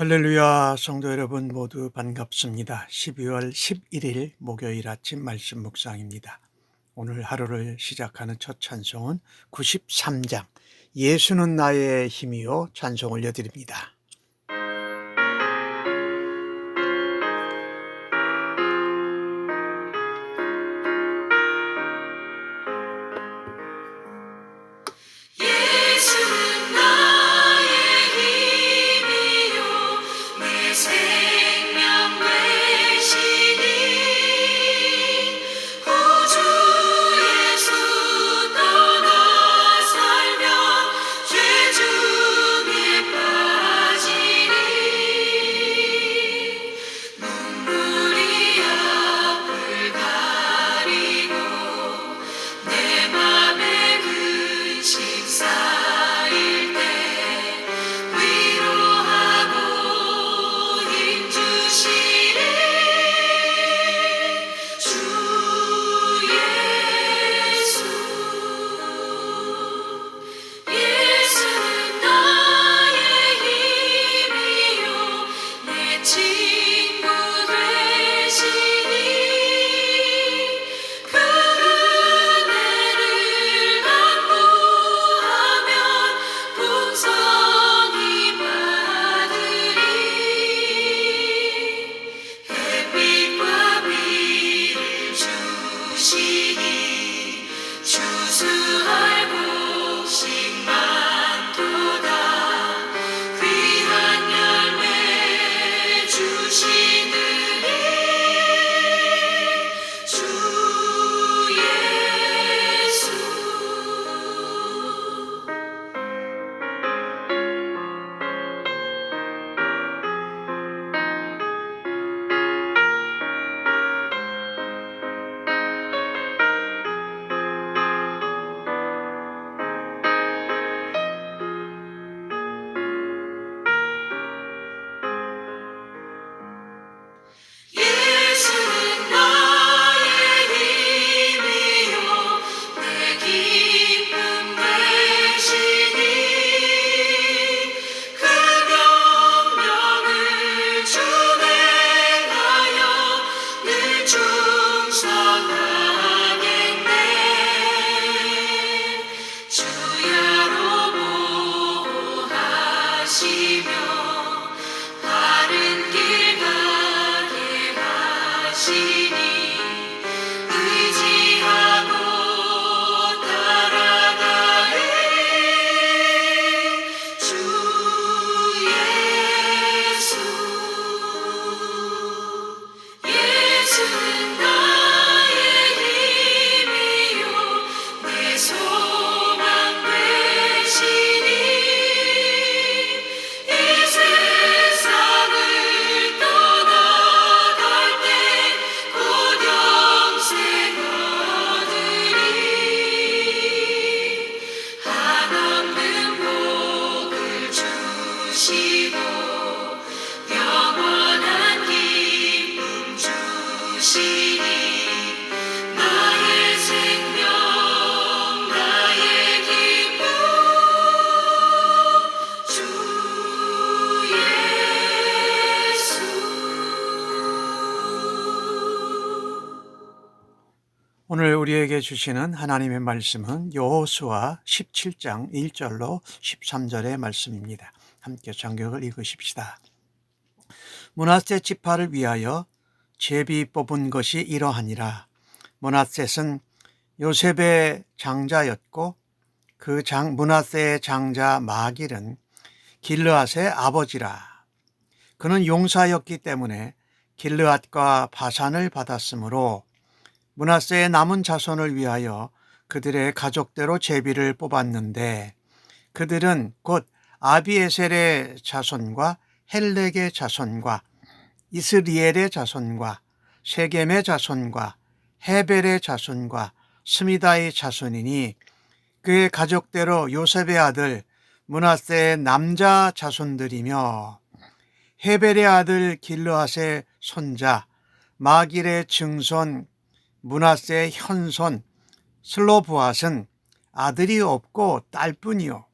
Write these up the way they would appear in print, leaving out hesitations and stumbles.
할렐루야, 성도 여러분 모두 반갑습니다. 12월 11일 목요일 아침 말씀 묵상입니다. 오늘 하루를 시작하는 첫 찬송은 93장 예수는 나의 힘이요 찬송 올려드립니다. 예수는 나의 힘이요 내 생명 되시니 구주 예수 떠나 살면 죄 중에 빠지니 눈물이 앞을 가리고 내 맘에 근심 쌓일 때 위로하고 힘 주시네 주 예수. 예수는 나의 힘이요 내 친구 되시니 그 은혜를 간구하면 풍성히 받으리. 햇빛과 비를 주시니 추수할 곡식 많도다. 귀한 열매 주시느니 주 예수. 예수는 나의 힘이요 내 기쁨 되시니 그 명령을 준행하여 늘 충성하겠네. 주야로 보호하시며 바른 길 가게 하시니 의지하고 따라가네 주 예수. 예수는 나의 힘이요 내 소망 되시니 이 세상을 떠나갈 때 곧 영생 얻으리. 한없는 복을 주시고 영원한 기쁨 주시니 나의 생명 나의 기쁨 주 예수. 오늘 우리에게 주시는 하나님의 말씀은 여호수아 17장 1절로 13절의 말씀입니다. 함께 장격을 읽으십시다. 므낫세 지파를 위하여 제비 뽑은 것이 이러하니라. 므낫셋은 요셉의 장자였고 그 므낫세의 장자 마길은 길르앗의 아버지라. 그는 용사였기 때문에 길르앗과 바산을 받았으므로 므낫세의 남은 자손을 위하여 그들의 가족대로 제비를 뽑았는데 그들은 곧 아비에셀의 자손과 헬렉의 자손과 이스리엘의 자손과 세겜의 자손과 헤벨의 자손과 스미다의 자손이니 그의 가족대로 요셉의 아들 므낫세의 남자 자손들이며 헤벨의 아들 길르앗의 손자 마길의 증손 므낫세의 현손 슬로브앗은 아들이 없고 딸뿐이요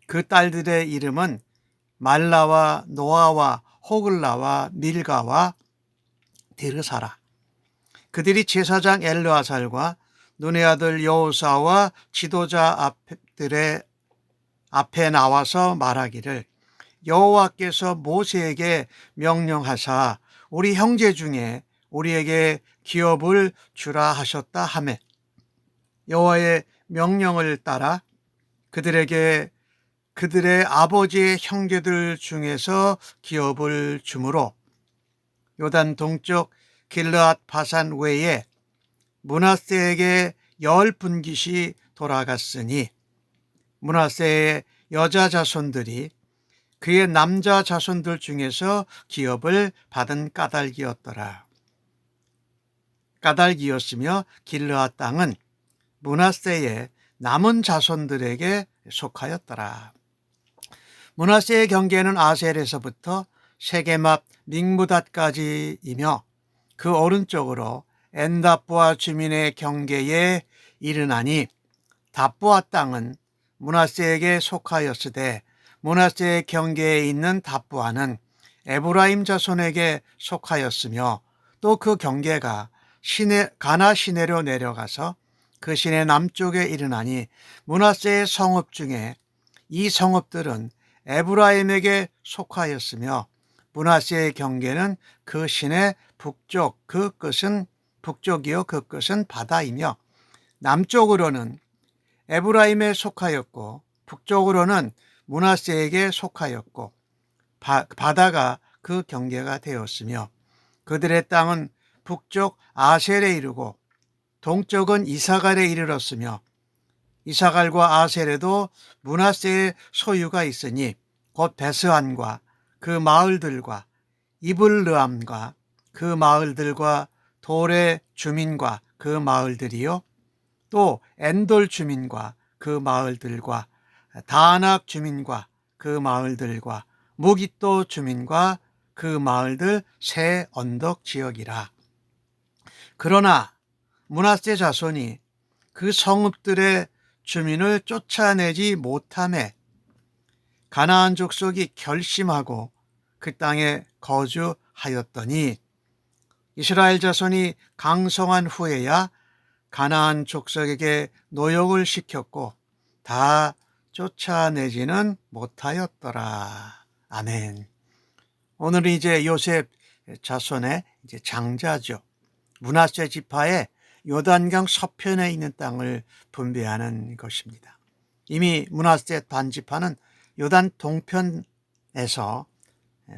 그 딸들의 이름은 말라와 노아와 호글라와 밀가와 디르사라. 그들이 제사장 엘르아살과 눈의 아들 여호사와 지도자 앞들의 앞에 나와서 말하기를 여호와께서 모세에게 명령하사 우리 형제 중에 우리에게 기업을 주라 하셨다 하매 여호와의 명령을 따라 그들에게 그들의 아버지의 형제들 중에서 기업을 주므로 요단 동쪽 길르앗 바산 외에 므낫세에게 10분깃이 돌아갔으니 므낫세의 여자 자손들이 그의 남자 자손들 중에서 기업을 받은 까닭이었더라. 까닭이었으며 길르앗 땅은 므낫세의 남은 자손들에게 속하였더라. 므낫세의 경계는 아셀에서부터 세겜 앞 믹무닷까지이며 그 오른쪽으로 엔다부아 주민의 경계에 이르나니 답부아 땅은 므낫세에게 속하였으되 므낫세의 경계에 있는 답부아는 에브라임 자손에게 속하였으며 또 그 경계가 가나 시내로 내려가서 그 시내 남쪽에 이르나니 므낫세의 성읍 중에 이 성읍들은 에브라임에게 속하였으며 므낫세의 경계는 그 시내 북쪽 그 끝은 북쪽이요 그 끝은 바다이며 남쪽으로는 에브라임에 속하였고 북쪽으로는 므낫세에게 속하였고 바다가 그 경계가 되었으며 그들의 땅은 북쪽 아셀에 이르고 동쪽은 이사갈에 이르렀으며 이사갈과 아셀에도 므낫세의 소유가 있으니 곧 베스안과 그 마을들과 이블르암과 그 마을들과 돌의 주민과 그 마을들이요 또 엔돌 주민과 그 마을들과 다낙 주민과 그 마을들과 무깃도 주민과 그 마을들 세 언덕 지역이라. 그러나 므낫세 자손이 그 성읍들의 주민을 쫓아내지 못하매 가나안 족속이 결심하고 그 땅에 거주하였더니 이스라엘 자손이 강성한 후에야 가나안 족속에게 노역을 시켰고 다 쫓아내지는 못하였더라. 아멘. 오늘은 이제 요셉 자손의 이제 장자죠. 므낫세 지파의 요단강 서편에 있는 땅을 분배하는 것입니다. 이미 므낫세 반지파는 요단 동편에서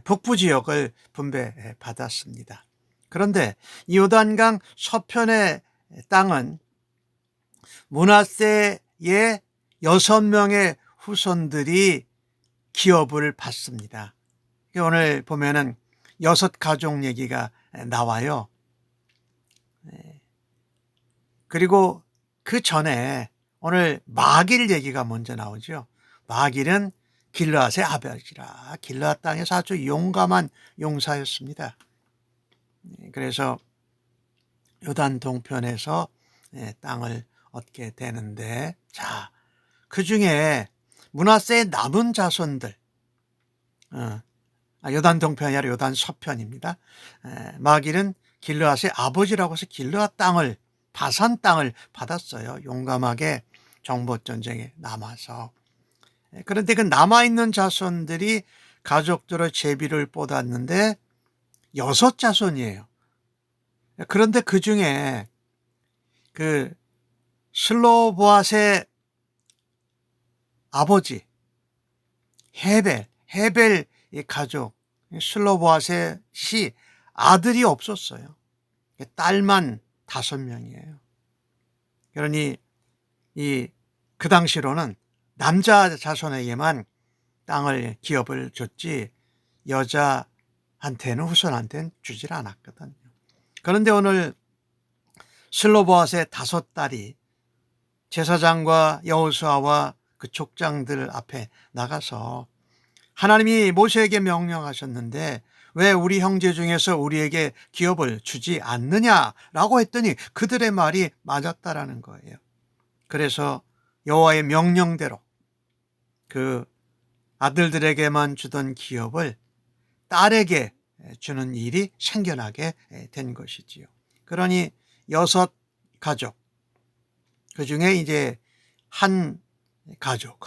북부 지역을 분배받았습니다. 그런데 이 요단강 서편의 땅은 므낫세의 6명의 후손들이 기업을 받습니다. 오늘 보면은 6가족 얘기가 나와요. 그리고 그 전에 오늘 마길 얘기가 먼저 나오죠. 마길은 길르앗의 아버지라. 길르앗 땅에서 아주 용감한 용사였습니다. 그래서 요단 동편에서 땅을 얻게 되는데, 자, 그 중에 므낫세의 남은 자손들, 요단 동편이 아니라 요단 서편입니다. 마길은 길르앗의 아버지라고 해서 길르앗 땅을, 바산 땅을 받았어요. 용감하게 정복전쟁에 남아서. 그런데 그 남아있는 자손들이 가족들의 제비를 뽑았는데 6자손이에요. 그런데 그 중에 그 슬로보앗의 아버지 헤벨 이 가족 슬로보앗의 아들이 없었어요. 딸만 5명이에요. 그러니 그 당시로는 남자 자손에게만 땅을 기업을 줬지 여자한테는 후손한테는 주질 않았거든요. 그런데 오늘 슬로보앗의 5딸이 제사장과 여호수아와 그 족장들 앞에 나가서 하나님이 모세에게 명령하셨는데 왜 우리 형제 중에서 우리에게 기업을 주지 않느냐라고 했더니 그들의 말이 맞았다라는 거예요. 그래서 여호와의 명령대로 그 아들들에게만 주던 기업을 딸에게 주는 일이 생겨나게 된 것이지요. 그러니 6가족, 그 중에 이제 한 가족,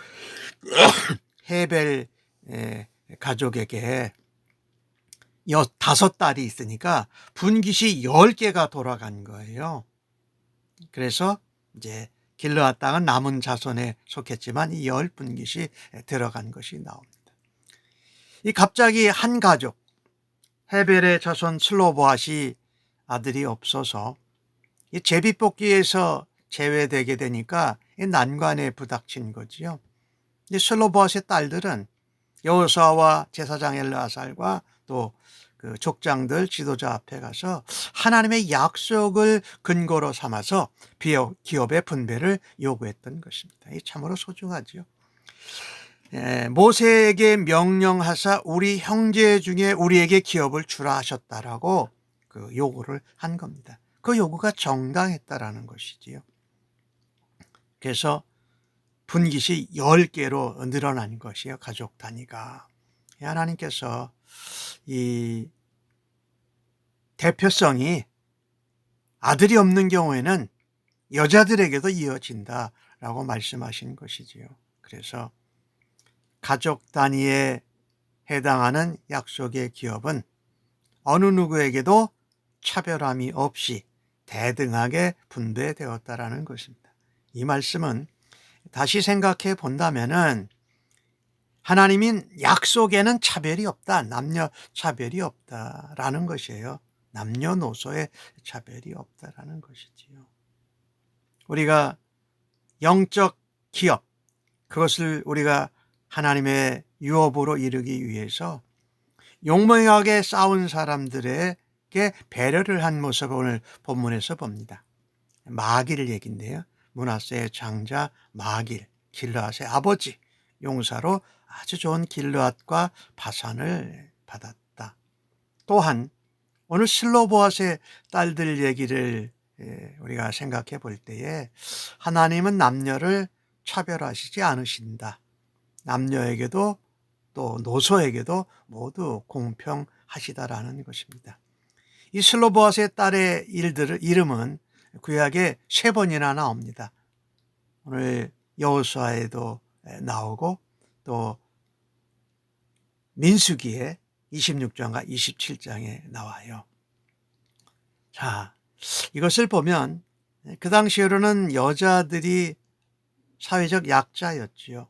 헤벨 가족에게 5딸이 있으니까 분깃이 10개가 돌아간 거예요. 그래서 이제 길르앗 땅은 남은 자손에 속했지만 이 10분깃이 들어간 것이 나옵니다. 이 갑자기 한 가족, 헤벨의 자손 슬로보앗이 아들이 없어서 이 제비뽑기에서 제외되게 되니까 이 난관에 부닥친 거지요. 이 슬로보앗의 딸들은 여호수아와 제사장 엘르아살과 또 그 족장들 지도자 앞에 가서 하나님의 약속을 근거로 삼아서 기업의 분배를 요구했던 것입니다. 이 참으로 소중하지요. 모세에게 명령하사 우리 형제 중에 우리에게 기업을 주라 하셨다라고 그 요구를 한 겁니다. 그 요구가 정당했다라는 것이지요. 그래서 분깃이 10개로 늘어난 것이에요. 가족 단위가. 하나님께서 이 대표성이 아들이 없는 경우에는 여자들에게도 이어진다라고 말씀하신 것이지요. 그래서 가족 단위에 해당하는 약속의 기업은 어느 누구에게도 차별함이 없이 대등하게 분배되었다라는 것입니다. 이 말씀은 다시 생각해 본다면은 하나님인 약속에는 차별이 없다. 남녀 차별이 없다라는 것이에요. 남녀노소의 차별이 없다라는 것이지요. 우리가 영적 기업, 그것을 우리가 하나님의 유업으로 이루기 위해서 용맹하게 싸운 사람들에게 배려를 한 모습을 오늘 본문에서 봅니다. 마길 얘기인데요. 므낫세의 장자 마길, 길르앗의 아버지, 용사로 아주 좋은 길르앗과 바산을 받았다. 또한 오늘 슬로보앗의 딸들 얘기를 우리가 생각해 볼 때에 하나님은 남녀를 차별하시지 않으신다. 남녀에게도 또 노소에게도 모두 공평하시다라는 것입니다. 이 슬로보앗의 딸의 이름은 구약에 3번이나 나옵니다. 오늘 여호수아에도 나오고 또 민수기에 26장과 27장에 나와요. 자, 이것을 보면 그 당시로는 여자들이 사회적 약자였지요.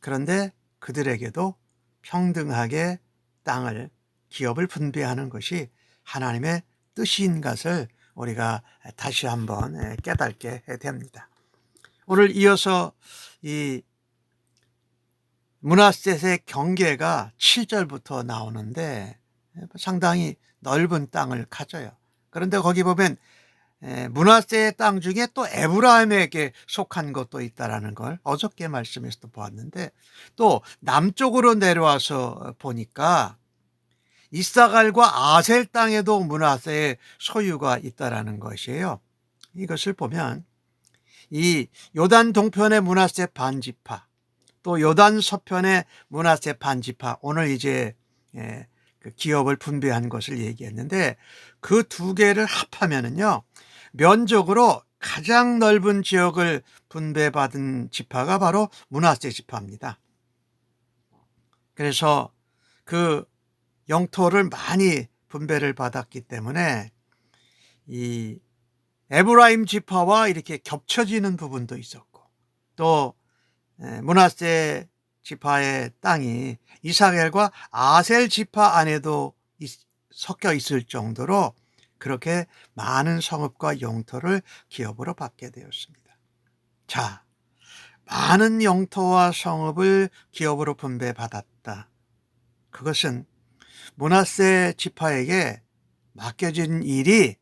그런데 그들에게도 평등하게 땅을, 기업을 분배하는 것이 하나님의 뜻인 것을 우리가 다시 한번 깨닫게 됩니다. 오늘 이어서 이 므낫셋의 경계가 7절부터 나오는데 상당히 넓은 땅을 가져요. 그런데 거기 보면 므낫세의 땅 중에 또 에브라임에게 속한 것도 있다라는 걸 어저께 말씀에서도 보았는데, 또 남쪽으로 내려와서 보니까 이사갈과 아셀 땅에도 므낫세의 소유가 있다라는 것이에요. 이것을 보면 이 요단 동편의 므낫세 반지파, 또 요단 서편의 므낫세 반지파, 오늘 이제 그 기업을 분배한 것을 얘기했는데 그 두 개를 합하면은요, 면적으로 가장 넓은 지역을 분배받은 지파가 바로 므낫세 지파입니다. 그래서 그 영토를 많이 분배를 받았기 때문에 이 에브라임 지파와 이렇게 겹쳐지는 부분도 있었고, 또 므낫세 지파의 땅이 이스라엘과 아셀 지파 안에도 섞여 있을 정도로 그렇게 많은 성읍과 영토를 기업으로 받게 되었습니다. 자, 많은 영토와 성읍을 기업으로 분배받았다. 그것은 므낫세 지파에게 맡겨진 일이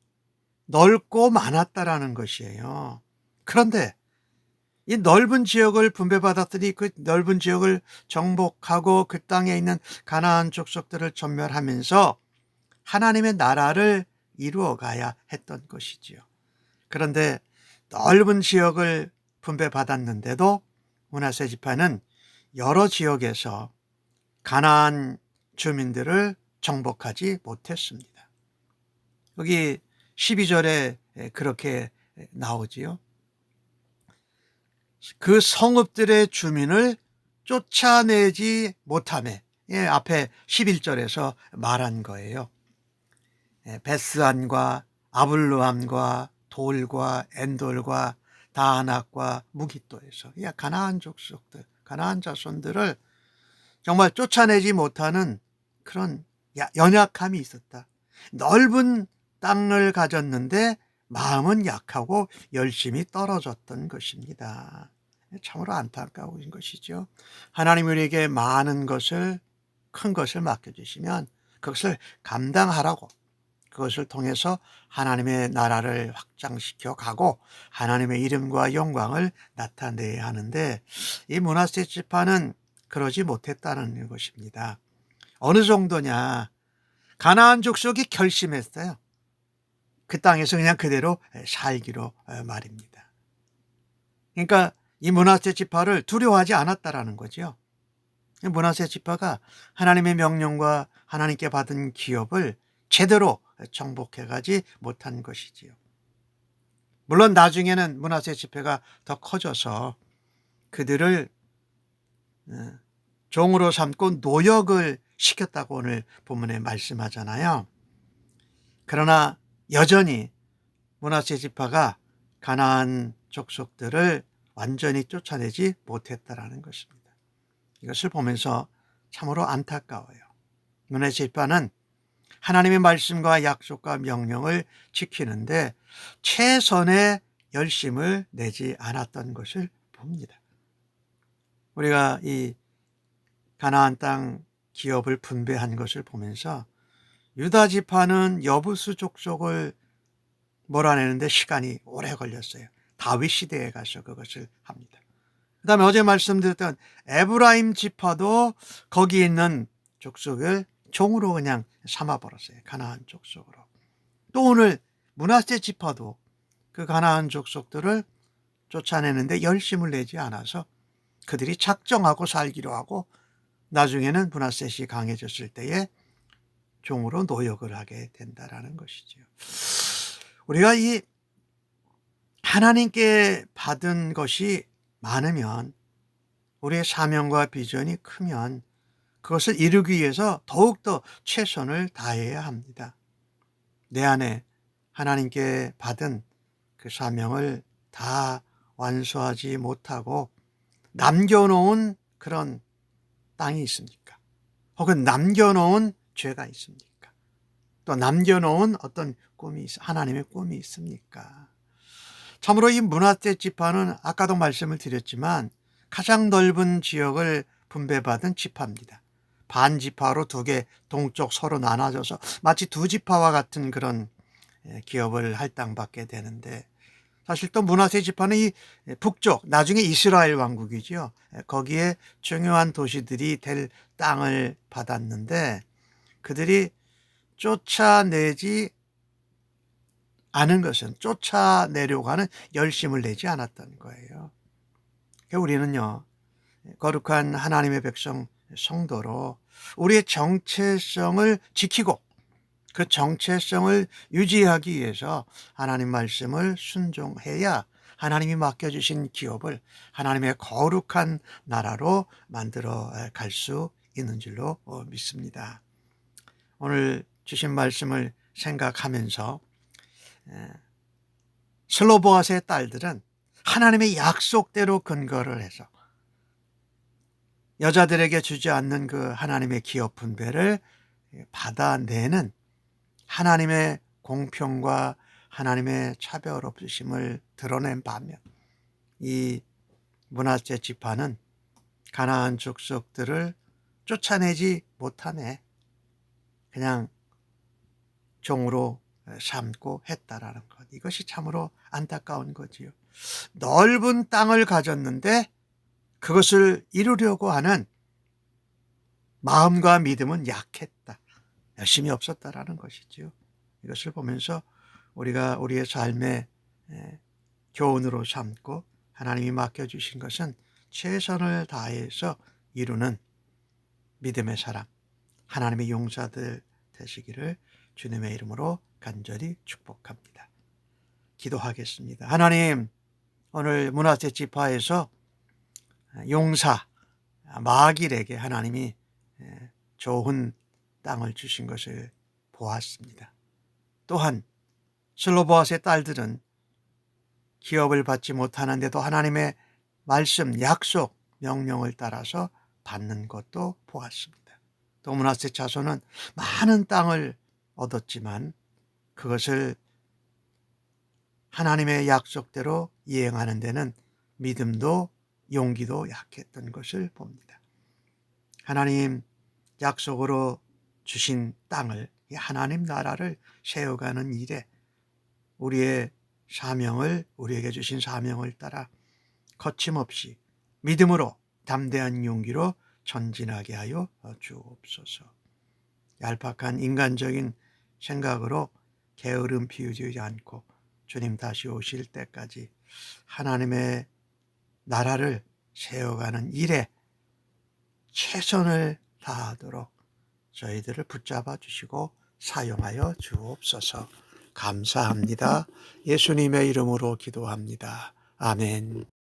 넓고 많았다라는 것이에요. 그런데 이 넓은 지역을 분배받았더니 그 넓은 지역을 정복하고 그 땅에 있는 가나안 족속들을 전멸하면서 하나님의 나라를 이루어가야 했던 것이지요. 그런데 넓은 지역을 분배받았는데도 므낫세 지파는 여러 지역에서 가나안 주민들을 정복하지 못했습니다. 여기 12절에 그렇게 나오지요. 그 성읍들의 주민을 쫓아내지 못하매, 앞에 11절에서 말한 거예요. 베스안과 아블루함과 돌과 엔돌과 다하낙과 무기또에서 가나안 족속들, 가나안 자손들을 정말 쫓아내지 못하는 그런 연약함이 있었다. 넓은 땅을 가졌는데 마음은 약하고 열심히 떨어졌던 것입니다. 참으로 안타까운 것이죠. 하나님 우리에게 많은 것을, 큰 것을 맡겨주시면 그것을 감당하라고, 그것을 통해서 하나님의 나라를 확장시켜 가고 하나님의 이름과 영광을 나타내야 하는데, 이 므낫세 지파는 그러지 못했다는 것입니다. 어느 정도냐, 가나안 족속이 결심했어요. 그 땅에서 그냥 그대로 살기로 말입니다. 그러니까 이 므낫세 지파를 두려워하지 않았다라는 거죠. 므낫세 지파가 하나님의 명령과 하나님께 받은 기업을 제대로 정복해가지 못한 것이지요. 물론 나중에는 므낫세 지파가 더 커져서 그들을 종으로 삼고 노역을 시켰다고 오늘 본문에 말씀하잖아요. 그러나 여전히 므낫세 지파가 가나안 족속들을 완전히 쫓아내지 못했다라는 것입니다. 이것을 보면서 참으로 안타까워요. 므낫세 지파는 하나님의 말씀과 약속과 명령을 지키는데 최선의 열심을 내지 않았던 것을 봅니다. 우리가 이 가나안 땅 기업을 분배한 것을 보면서 유다 지파는 여부수 족속을 몰아내는데 시간이 오래 걸렸어요. 다윗 시대에 가서 그것을 합니다. 그 다음에 어제 말씀드렸던 에브라임 지파도 거기 있는 족속을 종으로 그냥 삼아버렸어요. 가나안 족속으로. 또 오늘 므낫세 지파도 그 가나안 족속들을 쫓아내는데 열심을 내지 않아서 그들이 작정하고 살기로 하고 나중에는 므낫셋이 강해졌을 때에 종으로 노역을 하게 된다라는 것이죠. 우리가 이 하나님께 받은 것이 많으면, 우리의 사명과 비전이 크면 그것을 이루기 위해서 더욱더 최선을 다해야 합니다. 내 안에 하나님께 받은 그 사명을 다 완수하지 못하고 남겨놓은 그런 땅이 있습니까? 혹은 남겨놓은 죄가 있습니까? 또 남겨놓은 어떤 꿈이, 하나님의 꿈이 있습니까? 참으로 이 므낫세 지파는 아까도 말씀을 드렸지만 가장 넓은 지역을 분배받은 지파입니다. 반 지파로 두 개 동쪽 서로 나눠져서 마치 두 지파와 같은 그런 기업을 할당받게 되는데, 사실 또 므낫세 지파는 이 북쪽, 나중에 이스라엘 왕국이죠. 거기에 중요한 도시들이 될 땅을 받았는데 그들이 쫓아내지 않은 것은, 쫓아내려고 하는 열심을 내지 않았던 거예요. 우리는요, 거룩한 하나님의 백성 성도로 우리의 정체성을 지키고 그 정체성을 유지하기 위해서 하나님 말씀을 순종해야 하나님이 맡겨주신 기업을 하나님의 거룩한 나라로 만들어 갈 수 있는 줄로 믿습니다. 오늘 주신 말씀을 생각하면서 슬로보아스의 딸들은 하나님의 약속대로 근거를 해서 여자들에게 주지 않는 그 하나님의 기업 분배를 받아내는 하나님의 공평과 하나님의 차별 없으심을 드러낸 반면, 이 므낫세 지파는 가나안 족속들을 쫓아내지 못하네 그냥 종으로 삼고 했다라는 것, 이것이 참으로 안타까운 거지요. 넓은 땅을 가졌는데 그것을 이루려고 하는 마음과 믿음은 약했다, 열심이 없었다라는 것이지요. 이것을 보면서 우리가 우리의 삶의 교훈으로 삼고 하나님이 맡겨주신 것은 최선을 다해서 이루는 믿음의 사람, 하나님의 용사들 되시기를 주님의 이름으로 간절히 축복합니다. 기도하겠습니다. 하나님, 오늘 문화재 지파에서 용사 마길에게 하나님이 좋은 땅을 주신 것을 보았습니다. 또한 슬로보아스의 딸들은 기업을 받지 못하는데도 하나님의 말씀, 약속, 명령을 따라서 받는 것도 보았습니다. 또 므낫세 자손은 많은 땅을 얻었지만 그것을 하나님의 약속대로 이행하는 데는 믿음도 용기도 약했던 것을 봅니다. 하나님 약속으로 주신 땅을, 하나님 나라를 세워가는 일에 우리의 사명을, 우리에게 주신 사명을 따라 거침없이 믿음으로 담대한 용기로 전진하게 하여 주옵소서. 얄팍한 인간적인 생각으로 게으름 피우지 않고 주님 다시 오실 때까지 하나님의 나라를 세워가는 일에 최선을 다하도록 저희들을 붙잡아 주시고 사용하여 주옵소서. 감사합니다. 예수님의 이름으로 기도합니다. 아멘.